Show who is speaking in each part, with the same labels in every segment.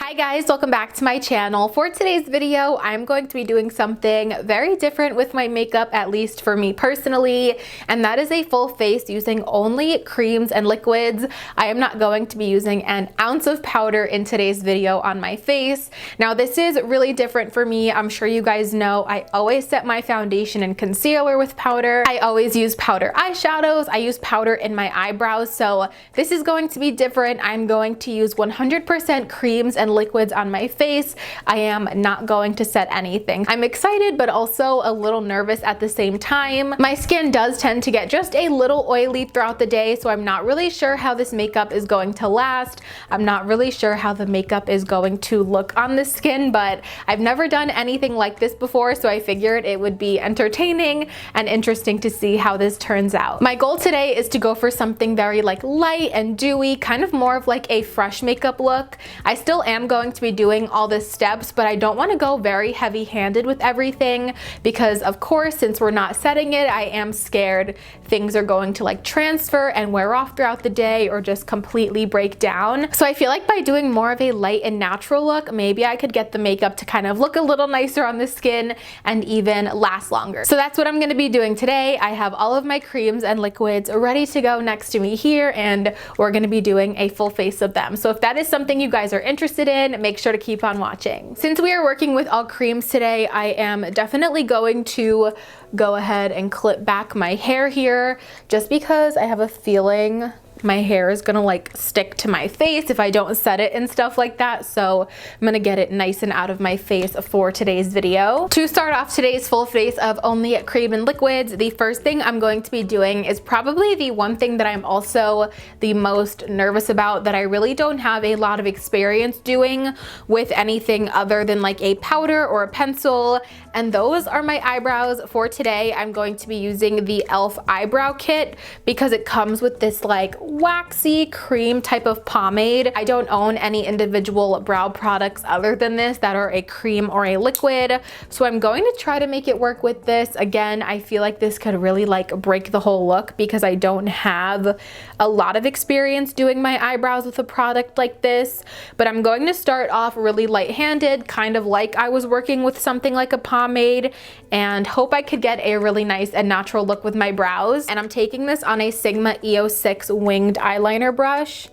Speaker 1: Hi guys, welcome back to my channel. For today's video, I'm going to be doing something very different with my makeup, at least for me personally, and that is a full face using only creams and liquids. I am not going to be using an ounce of powder in today's video on my face. Now this is really different for me. I'm sure you guys know I always set my foundation and concealer with powder. I always use powder eyeshadows. I use powder in my eyebrows, so this is going to be different. I'm going to use 100% creams and liquids on my face. I am not going to set anything. I'm excited but also a little nervous at the same time. My skin does tend to get just a little oily throughout the day, so I'm not really sure how this makeup is going to last. I'm not really sure how the makeup is going to look on the skin, but I've never done anything like this before, so I figured it would be entertaining and interesting to see how this turns out. My goal today is to go for something very light and dewy, kind of more of like a fresh makeup look. I still am going to be doing all the steps, but I don't want to go very heavy-handed with everything because, of course, since we're not setting it, I am scared things are going to transfer and wear off throughout the day or just completely break down. So I feel like by doing more of a light and natural look, maybe I could get the makeup to kind of look a little nicer on the skin and even last longer. So that's what I'm going to be doing today. I have all of my creams and liquids ready to go next to me here, and we're going to be doing a full face of them. So if that is something you guys are interested in, make sure to keep on watching. Since we are working with all creams today, I am definitely going to go ahead and clip back my hair here, just because I have a feeling my hair is gonna stick to my face if I don't set it and stuff like that. So I'm gonna get it nice and out of my face for today's video. To start off today's full face of only cream and liquids, the first thing I'm going to be doing is probably the one thing that I'm also the most nervous about, that I really don't have a lot of experience doing with anything other than a powder or a pencil, and those are my eyebrows. For today, I'm going to be using the e.l.f. eyebrow kit because it comes with this waxy cream type of pomade. I don't own any individual brow products other than this that are a cream or a liquid, so I'm going to try to make it work with this. Again, I feel like this could really break the whole look because I don't have a lot of experience doing my eyebrows with a product like this, but I'm going to start off really light-handed, kind of like I was working with something like a pomade, and hope I could get a really nice and natural look with my brows. And I'm taking this on a Sigma EO6 winged eyeliner brush,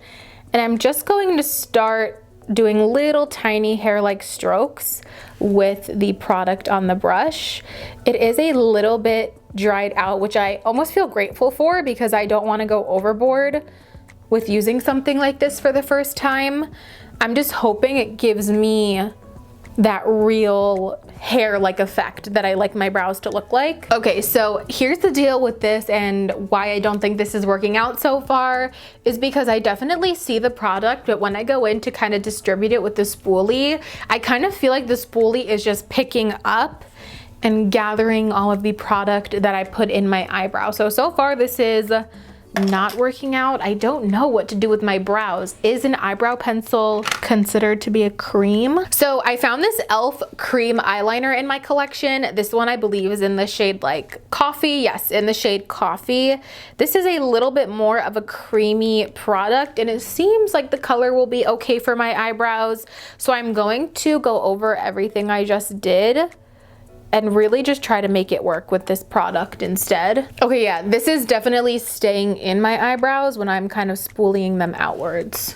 Speaker 1: and I'm just going to start doing little tiny hair-like strokes with the product on the brush. It is a little bit dried out, which I almost feel grateful for because I don't want to go overboard with using something like this for the first time. I'm just hoping it gives me that real hair-like effect that I like my brows to look like. Okay, so here's the deal with this and why I don't think this is working out so far is because I definitely see the product, but when I go in to kind of distribute it with the spoolie, I kind of feel like the spoolie is just picking up and gathering all of the product that I put in my eyebrow. So far this is not working out. I don't know what to do with my brows. Is an eyebrow pencil considered to be a cream? So I found this e.l.f. cream eyeliner in my collection. This one I believe is in the shade coffee. Yes, in the shade coffee. This is a little bit more of a creamy product, and it seems like the color will be okay for my eyebrows. So I'm going to go over everything I just did and really just try to make it work with this product instead. Okay, yeah, this is definitely staying in my eyebrows when I'm kind of spooling them outwards.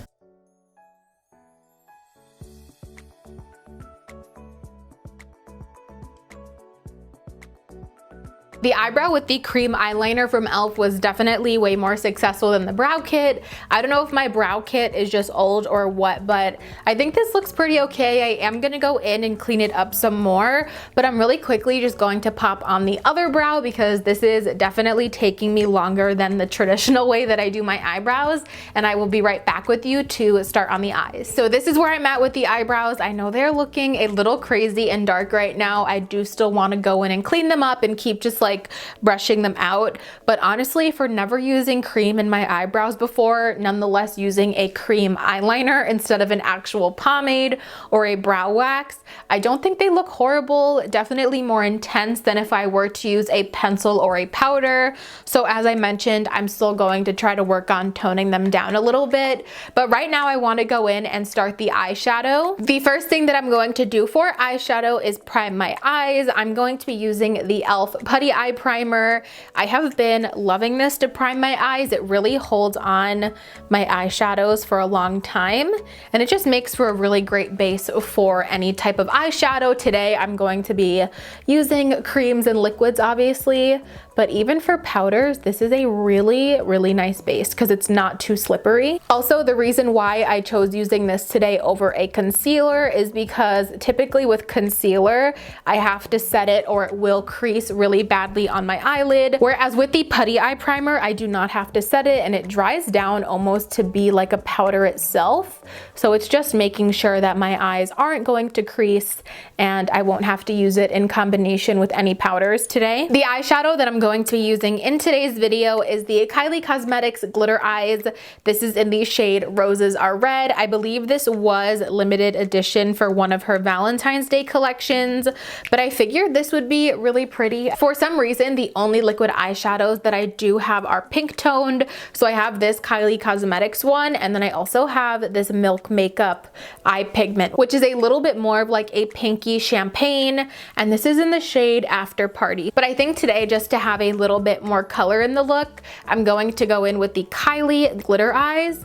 Speaker 1: The eyebrow with the cream eyeliner from e.l.f. was definitely way more successful than the brow kit. I don't know if my brow kit is just old or what, but I think this looks pretty okay. I am gonna go in and clean it up some more, but I'm really quickly just going to pop on the other brow because this is definitely taking me longer than the traditional way that I do my eyebrows, and I will be right back with you to start on the eyes. So this is where I'm at with the eyebrows. I know they're looking a little crazy and dark right now. I do still want to go in and clean them up and keep just like brushing them out. But honestly, for never using cream in my eyebrows before, nonetheless using a cream eyeliner instead of an actual pomade or a brow wax, I don't think they look horrible. Definitely more intense than if I were to use a pencil or a powder. So as I mentioned, I'm still going to try to work on toning them down a little bit. But right now I want to go in and start the eyeshadow. The first thing that I'm going to do for eyeshadow is prime my eyes. I'm going to be using the e.l.f. Putty Eye Primer. I have been loving this to prime my eyes. It really holds on my eyeshadows for a long time, and it just makes for a really great base for any type of eyeshadow. Today I'm going to be using creams and liquids, obviously, but even for powders, this is a really nice base because it's not too slippery. Also, the reason why I chose using this today over a concealer is because typically with concealer, I have to set it or it will crease really badly on my eyelid. Whereas with the Putty Eye Primer, I do not have to set it and it dries down almost to be like a powder itself. So it's just making sure that my eyes aren't going to crease and I won't have to use it in combination with any powders today. The eyeshadow that I'm going to be using in today's video is the Kylie Cosmetics Glitter Eyes. This is in the shade Roses Are Red. I believe this was limited edition for one of her Valentine's Day collections, but I figured this would be really pretty. For some reason, the only liquid eyeshadows that I do have are pink toned. So I have this Kylie Cosmetics one, and then I also have this Milk Makeup eye pigment, which is a little bit more of like a pinky champagne, and this is in the shade After Party. But I think today, just to have a little bit more color in the look, I'm going to go in with the Kylie Glitter Eyes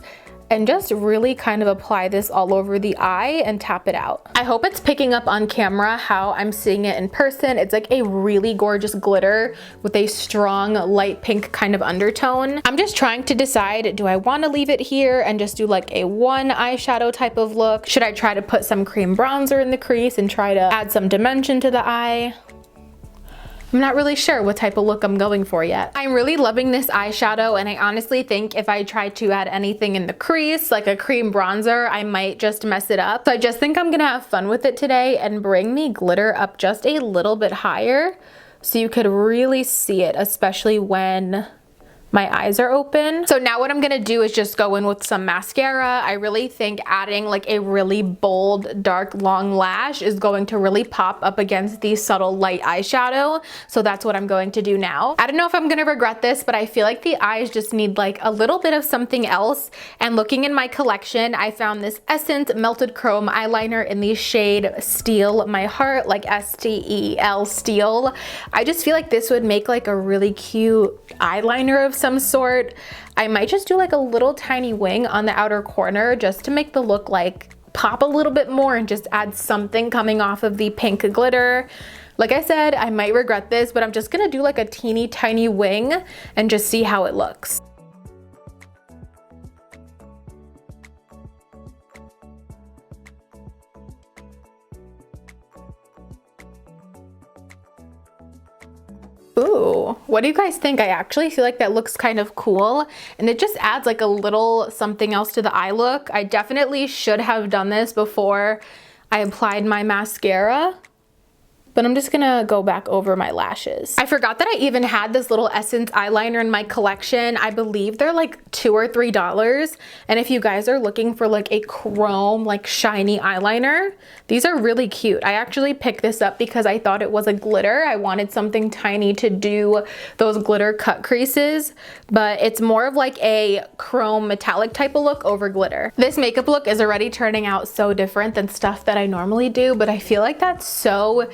Speaker 1: and just really kind of apply this all over the eye and tap it out. I hope it's picking up on camera how I'm seeing it in person. It's like a really gorgeous glitter with a strong light pink kind of undertone. I'm just trying to decide, do I want to leave it here and just do like a one eyeshadow type of look? Should I try to put some cream bronzer in the crease and try to add some dimension to the eye? I'm not really sure what type of look I'm going for yet. I'm really loving this eyeshadow, and I honestly think if I try to add anything in the crease, like a cream bronzer, I might just mess it up. So I just think I'm gonna have fun with it today and bring the glitter up just a little bit higher so you could really see it, especially when my eyes are open. So now what I'm gonna do is just go in with some mascara. I really think adding like a really bold, dark, long lash is going to really pop up against the subtle light eyeshadow. So that's what I'm going to do now. I don't know if I'm gonna regret this, but I feel like the eyes just need like a little bit of something else. And looking in my collection, I found this Essence Melted Chrome eyeliner in the shade Steel My Heart, like S-T-E-L, Steel. I just feel like this would make like a really cute eyeliner of some sort. I might just do like a little tiny wing on the outer corner just to make the look like pop a little bit more and just add something coming off of the pink glitter. Like I said, I might regret this, but I'm just gonna do like a teeny tiny wing and just see how it looks. Ooh, what do you guys think? I actually feel like that looks kind of cool, and it just adds like a little something else to the eye look. I definitely should have done this before I applied my mascara, but I'm just gonna go back over my lashes. I forgot that I even had this little Essence eyeliner in my collection. I believe they're like $2 or $3. And if you guys are looking for like a chrome, like shiny eyeliner, these are really cute. I actually picked this up because I thought it was a glitter. I wanted something tiny to do those glitter cut creases, but it's more of like a chrome metallic type of look over glitter. This makeup look is already turning out so different than stuff that I normally do, but I feel like that's so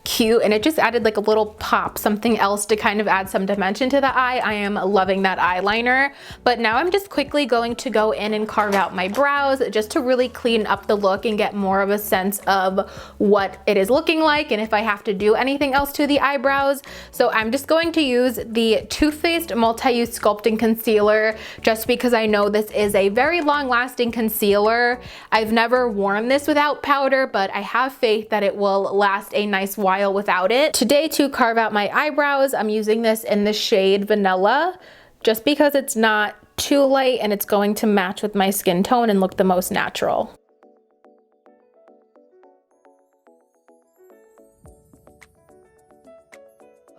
Speaker 1: cute, and it just added like a little pop, something else to kind of add some dimension to the eye. I am loving that eyeliner. But now I'm just quickly going to go in and carve out my brows just to really clean up the look and get more of a sense of what it is looking like and if I have to do anything else to the eyebrows. So I'm just going to use the Too Faced Multi-Use Sculpting Concealer just because I know this is a very long-lasting concealer. I've never worn this without powder, but I have faith that it will last a nice while without it. Today, to carve out my eyebrows, I'm using this in the shade Vanilla just because it's not too light and it's going to match with my skin tone and look the most natural.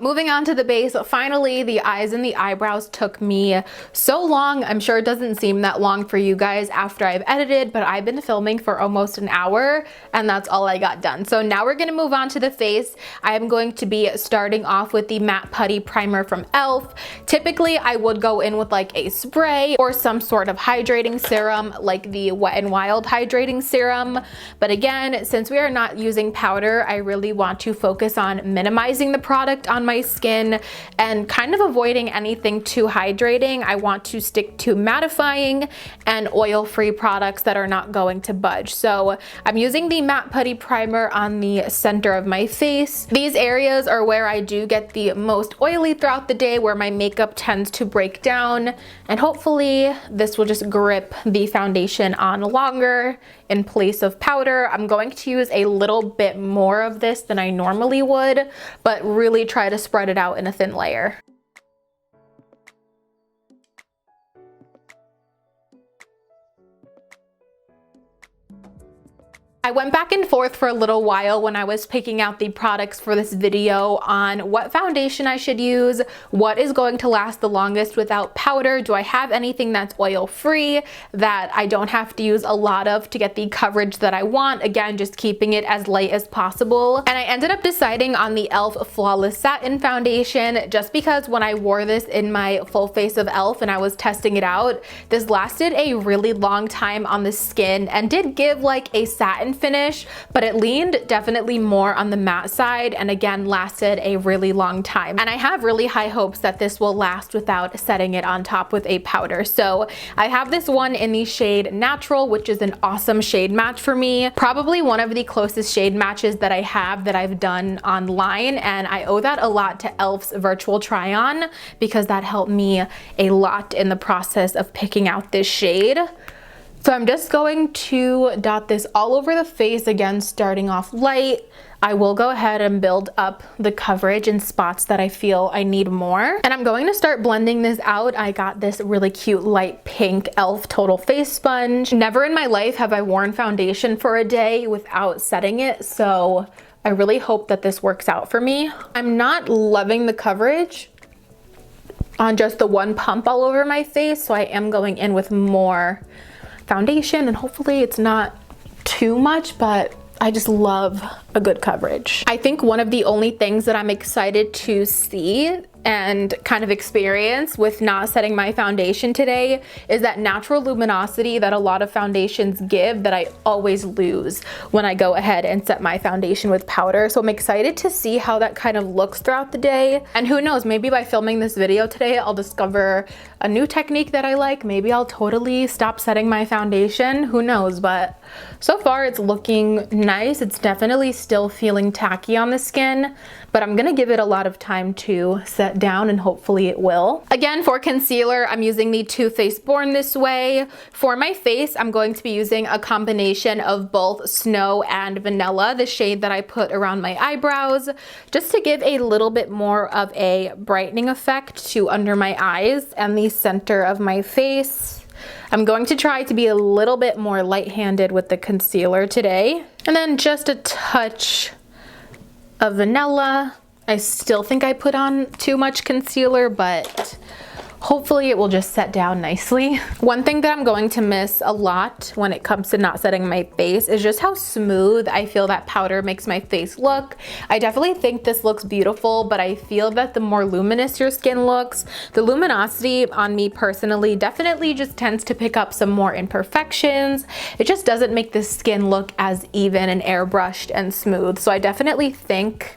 Speaker 1: Moving on to the base, finally, the eyes and the eyebrows took me so long. I'm sure it doesn't seem that long for you guys after I've edited, but I've been filming for almost an hour and that's all I got done. So now we're gonna move on to the face. I am going to be starting off with the Matte Putty Primer from e.l.f. Typically, I would go in with like a spray or some sort of hydrating serum, like the Wet n Wild hydrating serum. But again, since we are not using powder, I really want to focus on minimizing the product on my skin and kind of avoiding anything too hydrating. I want to stick to mattifying and oil-free products that are not going to budge. So I'm using the Matte Putty Primer on the center of my face. These areas are where I do get the most oily throughout the day, where my makeup tends to break down, and hopefully this will just grip the foundation on longer in place of powder. I'm going to use a little bit more of this than I normally would, but really try to spread it out in a thin layer. I went back and forth for a little while when I was picking out the products for this video on what foundation I should use, what is going to last the longest without powder. Do I have anything that's oil free that I don't have to use a lot of to get the coverage that I want? Again, just keeping it as light as possible. And I ended up deciding on the e.l.f. Flawless Satin Foundation just because when I wore this in my full face of e.l.f. and I was testing it out, this lasted a really long time on the skin and did give like a satin finish, but it leaned definitely more on the matte side and again lasted a really long time. And I have really high hopes that this will last without setting it on top with a powder. So I have this one in the shade Natural, which is an awesome shade match for me. Probably one of the closest shade matches that I have that I've done online, and I owe that a lot to e.l.f.'s virtual try on because that helped me a lot in the process of picking out this shade. So I'm just going to dot this all over the face, again starting off light. I will go ahead and build up the coverage in spots that I feel I need more. And I'm going to start blending this out. I got this really cute light pink e.l.f. Total Face Sponge. Never in my life have I worn foundation for a day without setting it, so I really hope that this works out for me. I'm not loving the coverage on just the one pump all over my face, so I am going in with more foundation, and hopefully it's not too much, but I just love a good coverage. I think one of the only things that I'm excited to see and kind of experience with not setting my foundation today is that natural luminosity that a lot of foundations give that I always lose when I go ahead and set my foundation with powder. So I'm excited to see how that kind of looks throughout the day. And who knows, maybe by filming this video today, I'll discover a new technique that I like. Maybe I'll totally stop setting my foundation, who knows, but so far it's looking nice. It's definitely still feeling tacky on the skin, but I'm gonna give it a lot of time to set down and hopefully it will. Again, for concealer, I'm using the Too Faced Born This Way. For my face, I'm going to be using a combination of both Snow and Vanilla, the shade that I put around my eyebrows, just to give a little bit more of a brightening effect to under my eyes and the center of my face. I'm going to try to be a little bit more light-handed with the concealer today. And then just a touch of vanilla. I still think I put on too much concealer, but hopefully it will just set down nicely. One thing that I'm going to miss a lot when it comes to not setting my face is just how smooth I feel that powder makes my face look. I definitely think this looks beautiful, but I feel that the more luminous your skin looks, the luminosity on me personally definitely just tends to pick up some more imperfections. It just doesn't make the skin look as even and airbrushed and smooth. So I definitely think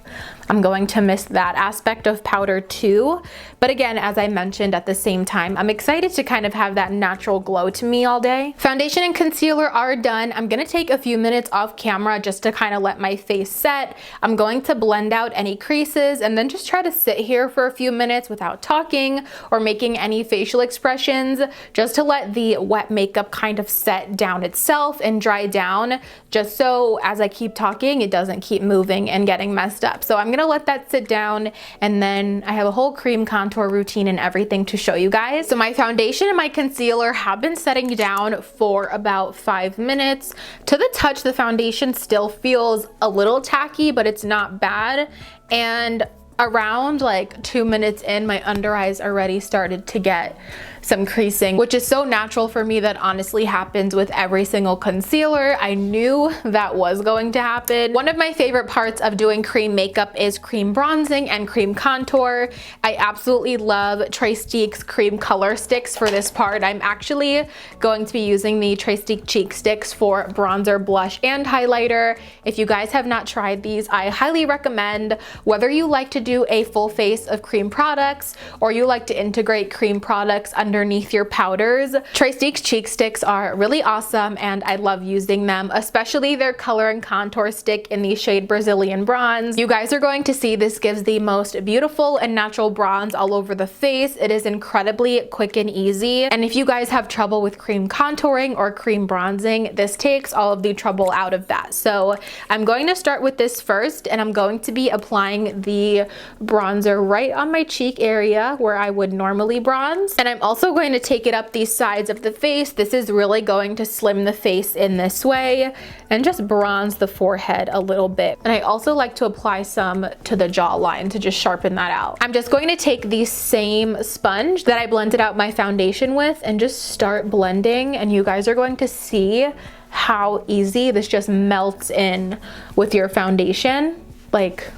Speaker 1: I'm going to miss that aspect of powder too. But again, as I mentioned, at the same time, I'm excited to kind of have that natural glow to me all day. Foundation and concealer are done. I'm gonna take a few minutes off camera just to kind of let my face set. I'm going to blend out any creases and then just try to sit here for a few minutes without talking or making any facial expressions, just to let the wet makeup kind of set down itself and dry down, just so as I keep talking, it doesn't keep moving and getting messed up. So I'm gonna let that sit down, and then I have a whole cream contour routine and everything to show you guys. So my foundation and my concealer have been setting down for about 5 minutes. To the touch, the foundation still feels a little tacky, but it's not bad. And around like 2 minutes in, my under eyes already started to get some creasing, which is so natural for me. That honestly happens with every single concealer. I knew that was going to happen. One of my favorite parts of doing cream makeup is cream bronzing and cream contour. I absolutely love Tresstique's cream color sticks for this part. I'm actually going to be using the Trestique cheek sticks for bronzer, blush, and highlighter. If you guys have not tried these, I highly recommend. Whether you like to do a full face of cream products or you like to integrate cream products underneath your powders, Tresstique's cheek sticks are really awesome and I love using them, especially their color and contour stick in the shade Brazilian Bronze. You guys are going to see this gives the most beautiful and natural bronze all over the face. It is incredibly quick and easy, and if you guys have trouble with cream contouring or cream bronzing, this takes all of the trouble out of that. So I'm going to start with this first, and I'm going to be applying the bronzer right on my cheek area where I would normally bronze, and I'm also going to take it up these sides of the face. This is really going to slim the face in this way and just bronze the forehead a little bit. And I also like to apply some to the jawline to just sharpen that out. I'm just going to take the same sponge that I blended out my foundation with and just start blending, and you guys are going to see how easy this just melts in with your foundation. Like,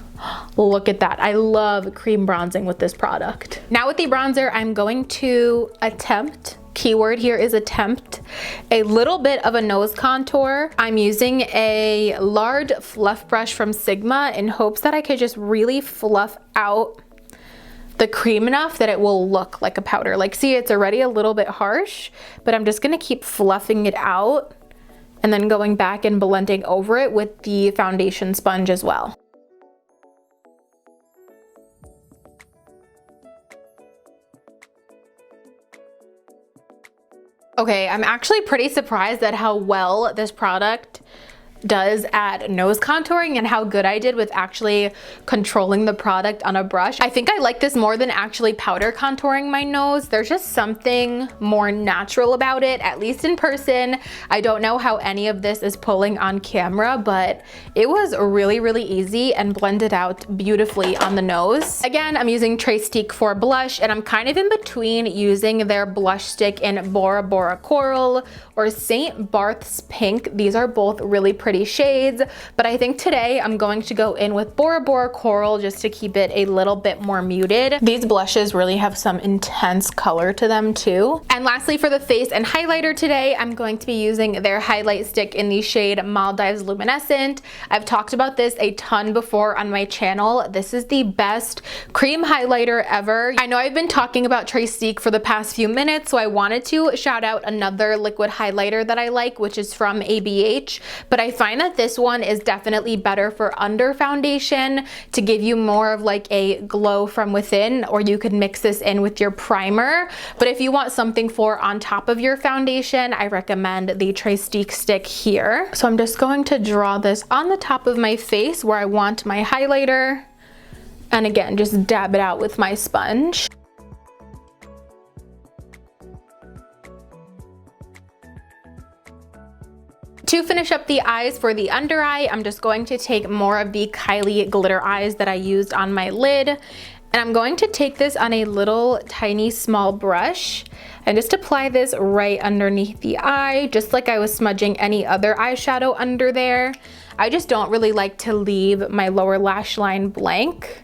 Speaker 1: look at that. I love cream bronzing with this product. Now with the bronzer, I'm going to attempt, keyword here is attempt, a little bit of a nose contour. I'm using a large fluff brush from Sigma in hopes that I could just really fluff out the cream enough that it will look like a powder. Like, see, it's already a little bit harsh, but I'm just gonna keep fluffing it out and then going back and blending over it with the foundation sponge as well. Okay, I'm actually pretty surprised at how well this product does at nose contouring and how good I did with actually controlling the product on a brush. I think I like this more than actually powder contouring my nose. There's just something more natural about it, at least in person. I don't know how any of this is pulling on camera, but it was really, really easy and blended out beautifully on the nose. Again, I'm using Trestique for blush, and I'm kind of in between using their blush stick in Bora Bora Coral or St. Barth's Pink. These are both really pretty shades, but I think today I'm going to go in with Bora Bora Coral just to keep it a little bit more muted. These blushes really have some intense color to them too. And lastly, for the face and highlighter today, I'm going to be using their highlight stick in the shade Maldives Luminescent. I've talked about this a ton before on my channel. This is the best cream highlighter ever. I know I've been talking about Trestique for the past few minutes, so I wanted to shout out another liquid highlighter that I like, which is from ABH, but I find that this one is definitely better for under foundation to give you more of like a glow from within, or you could mix this in with your primer. But if you want something for on top of your foundation, I recommend the Trestique stick here. So I'm just going to draw this on the top of my face where I want my highlighter, and again, just dab it out with my sponge. To finish up the eyes for the under eye, I'm just going to take more of the Kylie glitter eyes that I used on my lid, and I'm going to take this on a little tiny small brush and just apply this right underneath the eye, just like I was smudging any other eyeshadow under there. I just don't really like to leave my lower lash line blank,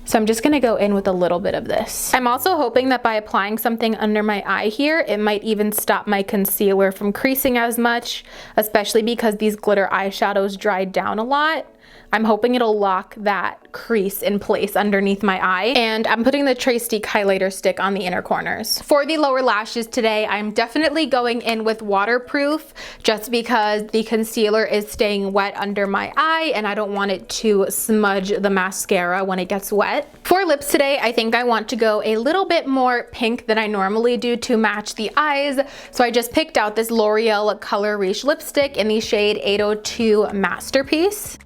Speaker 1: so I'm just gonna go in with a little bit of this. I'm also hoping that by applying something under my eye here, it might even stop my concealer from creasing as much, especially because these glitter eyeshadows dried down a lot. I'm hoping it'll lock that crease in place underneath my eye. And I'm putting the Trestique highlighter stick on the inner corners. For the lower lashes today, I'm definitely going in with waterproof just because the concealer is staying wet under my eye and I don't want it to smudge the mascara when it gets wet. For lips today, I think I want to go a little bit more pink than I normally do to match the eyes. So I just picked out this L'Oreal Color Riche lipstick in the shade 802 Masterpiece.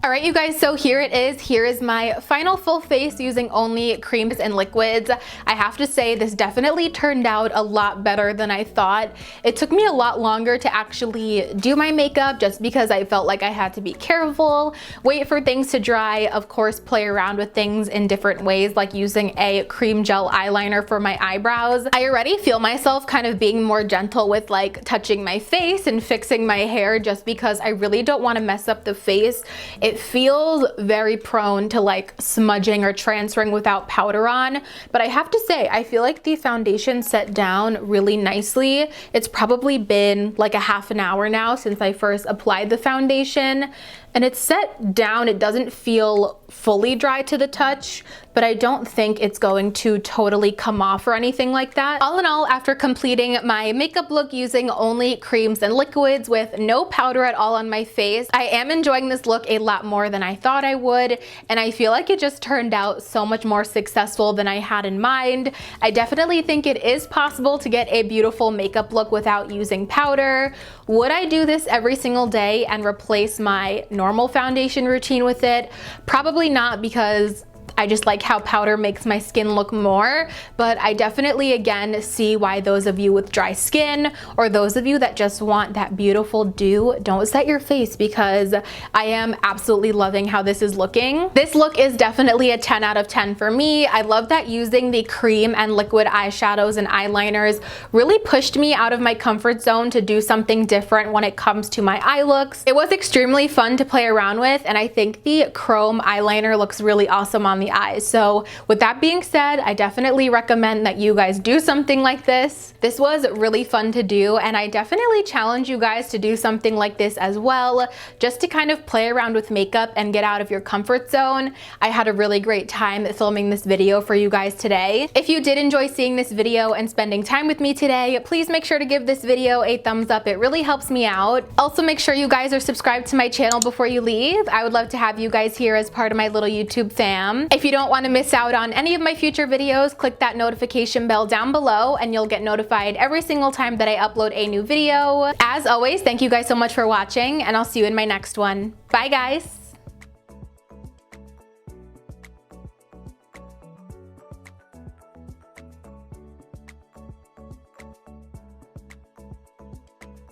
Speaker 1: All right, you guys, so here it is. Here is my final full face using only creams and liquids. I have to say this definitely turned out a lot better than I thought. It took me a lot longer to actually do my makeup just because I felt like I had to be careful, wait for things to dry, of course play around with things in different ways like using a cream gel eyeliner for my eyebrows. I already feel myself kind of being more gentle with like touching my face and fixing my hair just because I really don't want to mess up the face. It feels very prone to like smudging or transferring without powder on, but I have to say I feel like the foundation set down really nicely. It's probably been like a half an hour now since I first applied the foundation, and it's set down. It doesn't feel fully dry to the touch, but I don't think it's going to totally come off or anything like that. All in all, after completing my makeup look using only creams and liquids with no powder at all on my face, I am enjoying this look a lot more than I thought I would, and I feel like it just turned out so much more successful than I had in mind. I definitely think it is possible to get a beautiful makeup look without using powder. Would I do this every single day and replace my normal foundation routine with it? Probably not, because I just like how powder makes my skin look more, but I definitely again see why those of you with dry skin or those of you that just want that beautiful dew, don't set your face, because I am absolutely loving how this is looking. This look is definitely a 10 out of 10 for me. I love that using the cream and liquid eyeshadows and eyeliners really pushed me out of my comfort zone to do something different when it comes to my eye looks. It was extremely fun to play around with, and I think the chrome eyeliner looks really awesome on the eyes. So with that being said, I definitely recommend that you guys do something like this. This was really fun to do, and I definitely challenge you guys to do something like this as well, just to kind of play around with makeup and get out of your comfort zone. I had a really great time filming this video for you guys today. If you did enjoy seeing this video and spending time with me today, please make sure to give this video a thumbs up. It really helps me out. Also, make sure you guys are subscribed to my channel before you leave. I would love to have you guys here as part of my little YouTube fam. If you don't want to miss out on any of my future videos, click that notification bell down below and you'll get notified every single time that I upload a new video. As always, thank you guys so much for watching, and I'll see you in my next one. Bye guys!